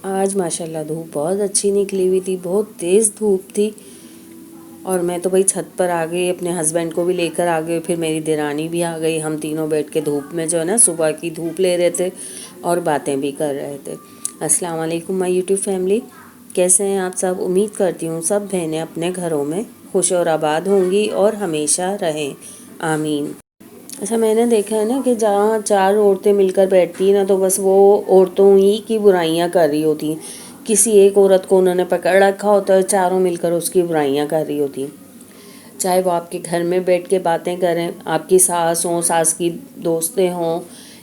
آج ماشاءاللہ دھوپ بہت اچھی نکلی ہوئی تھی، بہت تیز دھوپ تھی، اور میں تو بھائی چھت پر آ گئی، اپنے ہسبینڈ کو بھی لے کر آ گئی، پھر میری دیرانی بھی آ گئی، ہم تینوں بیٹھ کے دھوپ میں جو ہے نا صبح کی دھوپ لے رہے تھے اور باتیں بھی کر رہے تھے۔ السلام علیکم مائی یوٹیوب فیملی، کیسے ہیں آپ سب؟ امید کرتی ہوں سب بہنیں اپنے گھروں میں خوش اور آباد ہوں گی اور ہمیشہ رہیں، آمین۔ اچھا، میں نے دیکھا ہے نا کہ جہاں چار عورتیں مل کر بیٹھتی ہیں نا تو بس وہ عورتوں ہی کی برائیاں کر رہی ہوتی ہیں، کسی ایک عورت کو انہوں نے پکڑ رکھا ہوتا ہے، چاروں مل کر اس کی برائیاں کر رہی ہوتی ہیں، چاہے وہ آپ کے گھر میں بیٹھ کے باتیں کریں، آپ کی ساس ہوں، ساس کی دوستیں ہوں،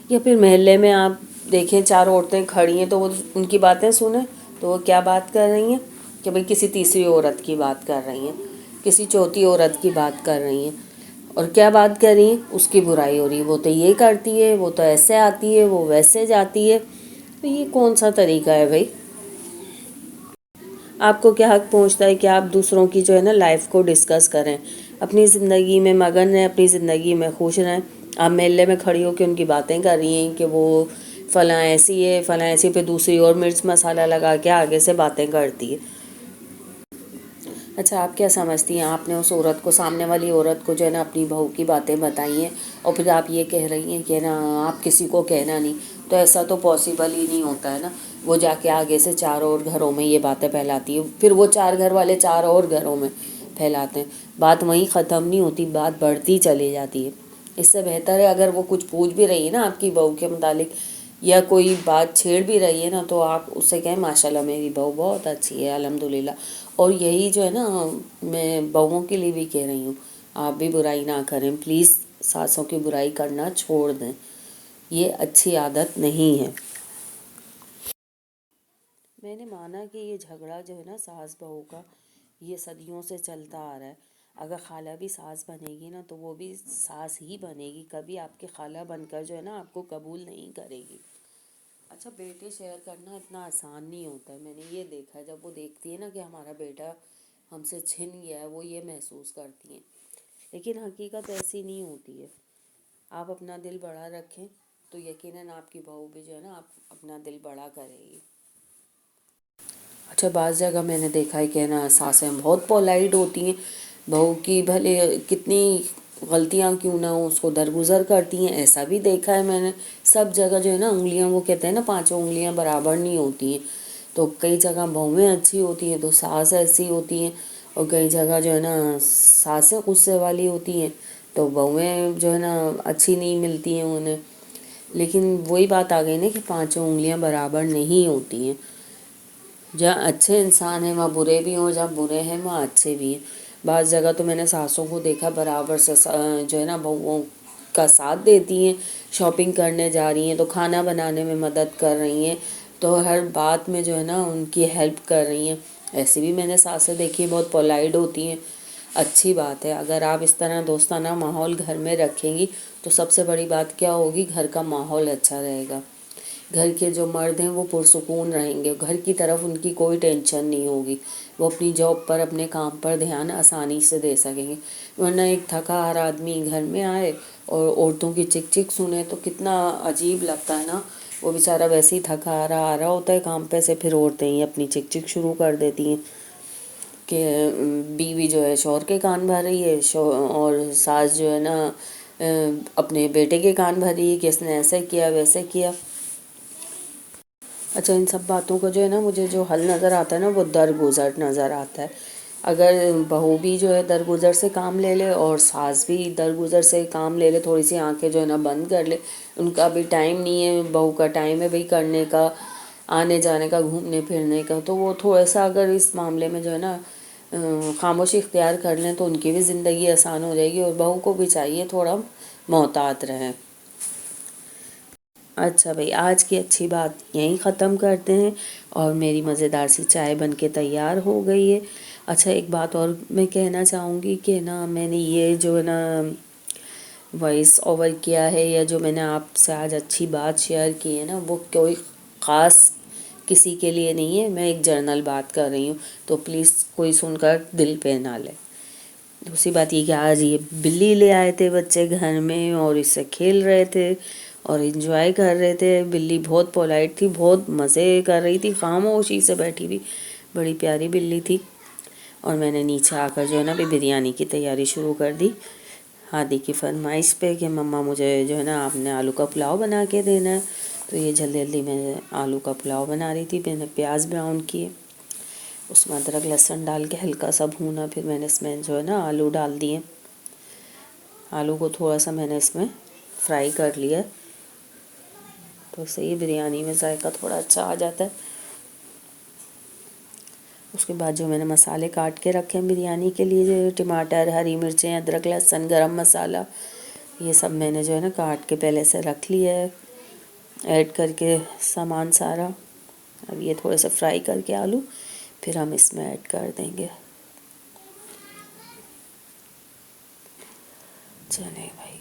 یا پھر محلے میں آپ دیکھیں چار عورتیں کھڑی ہیں تو وہ ان کی باتیں سنیں تو وہ کیا بات کر رہی ہیں کہ بھئی کسی تیسری عورت کی بات کر رہی ہیں، کسی چوتھی عورت کی بات کر رہی ہیں، اور کیا بات کر رہی ہیں؟ اس کی برائی ہو رہی ہے، وہ تو یہ کرتی ہے، وہ تو ایسے آتی ہے، وہ ویسے جاتی ہے۔ تو یہ کون سا طریقہ ہے بھائی؟ آپ کو کیا حق پہنچتا ہے کہ آپ دوسروں کی جو ہے نا لائف کو ڈسکس کریں؟ اپنی زندگی میں مگن رہیں، اپنی زندگی میں خوش رہیں۔ آپ محلے میں کھڑی ہو کے ان کی باتیں کر رہی ہیں کہ وہ فلاں ایسی ہے، فلاں ایسی، پہ دوسری اور مرچ مسالہ لگا کے آگے سے باتیں کرتی ہے۔ اچھا، آپ کیا سمجھتی ہیں؟ آپ نے اس عورت کو، سامنے والی عورت کو جو ہے نا اپنی بہو کی باتیں بتائی ہیں اور پھر آپ یہ کہہ رہی ہیں کہ نا آپ کسی کو کہنا نہیں، تو ایسا تو پاسبل ہی نہیں ہوتا ہے نا۔ وہ جا کے آگے سے چار اور گھروں میں یہ باتیں پھیلاتی ہے، پھر وہ چار گھر والے چار اور گھروں میں پھیلاتے ہیں، بات وہیں ختم نہیں ہوتی، بات بڑھتی چلی جاتی ہے۔ اس سے بہتر ہے اگر وہ کچھ پوچھ بھی رہی ہے نا آپ کی بہو کے متعلق یا کوئی بات چھیڑ بھی رہی ہے نا تو آپ اس سے کہیں ماشاءاللہ میری بہو بہت اچھی ہے، الحمدللہ۔ اور یہی جو ہے نا میں بہوؤں کے لیے بھی کہہ رہی ہوں، آپ بھی برائی نہ کریں پلیز، ساسوں کی برائی کرنا چھوڑ دیں، یہ اچھی عادت نہیں ہے۔ میں نے مانا کہ یہ جھگڑا جو ہے نا ساس بہو کا، یہ صدیوں سے چلتا آ رہا ہے۔ اگر خالہ بھی ساس بنے گی نا تو وہ بھی ساس ہی بنے گی، کبھی آپ کے خالہ بن کر جو ہے نا آپ کو قبول نہیں کرے گی۔ اچھا، بیٹے شیئر کرنا اتنا آسان نہیں ہوتا ہے، میں نے یہ دیکھا ہے، جب وہ دیکھتی ہے نا کہ ہمارا بیٹا ہم سے چھن گیا ہے، وہ یہ محسوس کرتی ہیں، لیکن حقیقت ایسی نہیں ہوتی ہے۔ آپ اپنا دل بڑا رکھیں تو یقیناً آپ کی بہو بھی جو ہے نا آپ اپنا دل بڑا کرے گی۔ اچھا، بعض جگہ میں نے دیکھا ہے کہ نا ساسیں بہت پولائٹ ہوتی ہیں، بہو کی بھلے کتنی غلطیاں کیوں نہ ہوں اس کو درگزر کرتی ہیں، ایسا بھی دیکھا ہے میں نے۔ سب جگہ جو ہے نا انگلیاں، وہ کہتے ہیں نا پانچوں انگلیاں برابر نہیں ہوتی ہیں، تو کئی جگہ بہویں اچھی ہوتی ہیں تو ساس ایسی ہوتی ہیں، اور کئی جگہ جو ہے نا ساسیں غصے والی ہوتی ہیں تو بہویں جو ہے نا اچھی نہیں ملتی ہیں انہیں۔ لیکن وہی بات آ گئی نا کہ پانچوں انگلیاں برابر نہیں ہوتی ہیں، جہاں اچھے انسان ہیں وہاں برے بھی ہوں، جہاں برے ہیں وہاں اچھے بھی ہیں۔ بعض جگہ تو میں نے ساسوں کو دیکھا برابر سے جو ہے نا بہوؤں کا ساتھ دیتی ہیں، شاپنگ کرنے جا رہی ہیں تو کھانا بنانے میں مدد کر رہی ہیں، تو ہر بات میں جو ہے نا ان کی ہیلپ کر رہی ہیں۔ ایسی بھی میں نے ساسیں دیکھی، بہت پولائٹ ہوتی ہیں، اچھی بات ہے۔ اگر آپ اس طرح دوستانہ ماحول گھر میں رکھیں گی تو سب سے بڑی بات کیا ہوگی؟ گھر کا ماحول اچھا رہے گا، گھر کے جو مرد ہیں وہ پرسکون رہیں گے، گھر کی طرف ان کی کوئی ٹینشن نہیں ہوگی، وہ اپنی جاب پر، اپنے کام پر دھیان آسانی سے دے سکیں گے۔ ورنہ ایک تھکا ہارا آدمی گھر میں آئے اور عورتوں کی چک چک سنے تو کتنا عجیب لگتا ہے نا۔ وہ بیچارہ ویسے ہی تھکا ہارا آ رہا ہوتا ہے کام پہ سے، پھر عورتیں ہی اپنی چک چک شروع کر دیتی ہیں کہ بیوی جو ہے شوہر کے کان بھر رہی ہے، اور ساس جو ہے نا اپنے بیٹے کے کان بھر رہی ہے کہ اس نے ایسے کیا ویسے کیا۔ اچھا، ان سب باتوں کو جو ہے نا مجھے جو حل نظر آتا ہے نا وہ درگزر نظر آتا ہے۔ اگر بہو بھی جو ہے درگزر سے کام لے لے اور ساس بھی درگزر سے کام لے لے، تھوڑی سی آنکھیں جو ہے نا بند کر لے، ان کا بھی ٹائم نہیں ہے، بہو کا ٹائم ہے بھئی کرنے کا، آنے جانے کا، گھومنے پھرنے کا، تو وہ تھوڑا سا اگر اس معاملے میں جو ہے نا خاموشی اختیار کر لیں تو ان کی بھی زندگی آسان ہو جائے گی، اور بہو کو بھی چاہیے تھوڑا محتاط رہیں۔ اچھا بھئی، آج کی اچھی بات یہیں ختم کرتے ہیں، اور میری مزیدار سی چائے بن کے تیار ہو گئی ہے۔ اچھا، ایک بات اور میں کہنا چاہوں گی کہ نا میں نے یہ جو ہے نا وائس اوور کیا ہے، یا جو میں نے آپ سے آج اچھی بات شیئر کی ہے نا، وہ کوئی خاص کسی کے لیے نہیں ہے، میں ایک جنرل بات کر رہی ہوں، تو پلیز کوئی سن کر دل پہ نہ لے۔ دوسری بات یہ کہ آج یہ بلی لے آئے تھے بچے گھر میں اور اس سے کھیل رہے تھے، اور انجوائے کر رہے تھے. بلی بہت پولائٹ تھی, بہت مزے کر رہی تھی, خاموشی سے بیٹھی ہوئی, بڑی پیاری بلی تھی. اور میں نے نیچے آ کر جو ہے نا ابھی بریانی کی تیاری شروع کر دی ہادی کی فرمائش پہ کہ مما مجھے جو ہے نا آپ نے آلو کا پلاؤ بنا کے دینا ہے. تو یہ جلدی جلدی میں آلو کا پلاؤ بنا رہی تھی. میں نے پیاز براؤن کیے, اس میں ادرک لہسن ڈال کے ہلکا سا بھونا, پھر میں نے اس میں جو ہے نا آلو ڈال دیے. آلو کو تھوڑا سا میں نے اس میں فرائی کر لیا, تو اس سے یہ بریانی میں ذائقہ تھوڑا اچھا آ جاتا ہے. اس کے بعد جو میں نے مسالے کاٹ کے رکھے ہیں بریانی کے لیے, جو ٹماٹر, ہری مرچیں, ادرک لہسن, گرم مسالہ, یہ سب میں نے جو ہے نا کاٹ کے پہلے سے رکھ لیا ہے, ایڈ کر کے سامان سارا. اب یہ تھوڑے سے فرائی کر کے آلو پھر ہم اس میں ایڈ کر دیں گے. چلیں بھائی,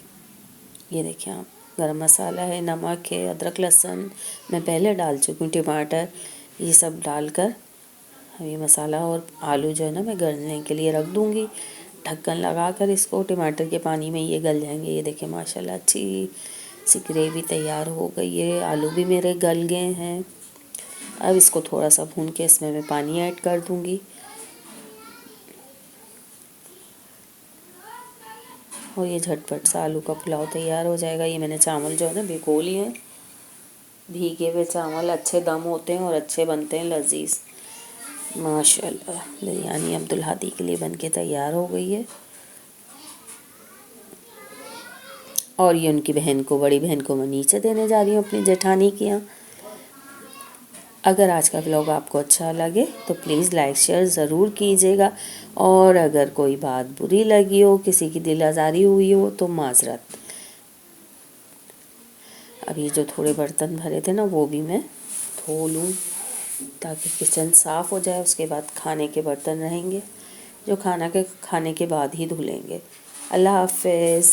یہ دیکھیں آپ, گرم مسالہ ہے, نمک ہے, ادرک لہسن میں پہلے ڈال چکی ہوں, ٹماٹر, یہ سب ڈال کر اب یہ مسالہ اور آلو جو ہے نا میں گلنے کے لیے رکھ دوں گی. ڈھکن لگا کر اس کو, ٹماٹر کے پانی میں یہ گل جائیں گے. یہ دیکھیں ماشاءاللہ اچھی سی گریوی تیار ہو گئی ہے, آلو بھی میرے گل گئے ہیں. اب اس کو تھوڑا سا بھون کے اس میں پانی ایڈ کر دوں گی, اور یہ جھٹ پٹ سا آلو کا پلاؤ تیار ہو جائے گا. یہ میں نے چاول جو ہے نا بھگو لیے ہیں, بھیگے ہوئے چاول اچھے دم ہوتے ہیں اور اچھے بنتے ہیں, لذیذ. ماشاءاللہ بریانی عبدالہادی کے لیے بن کے تیار ہو گئی ہے. اور یہ ان کی بہن کو, بڑی بہن کو میں نیچے دینے جا رہی ہوں اپنی جیٹھانی کے یہاں. اگر آج کا ولاگ آپ کو اچھا لگے تو پلیز لائک شیئر ضرور کیجیے گا, اور اگر کوئی بات بری لگی ہو, کسی کی دل آزاری ہوئی ہو تو معذرت. اب یہ جو تھوڑے برتن بھرے تھے نا وہ بھی میں دھو لوں تاکہ کچن صاف ہو جائے. اس کے بعد کھانے کے برتن رہیں گے جو کھانے کے بعد ہی دھلیں گے. اللہ حافظ.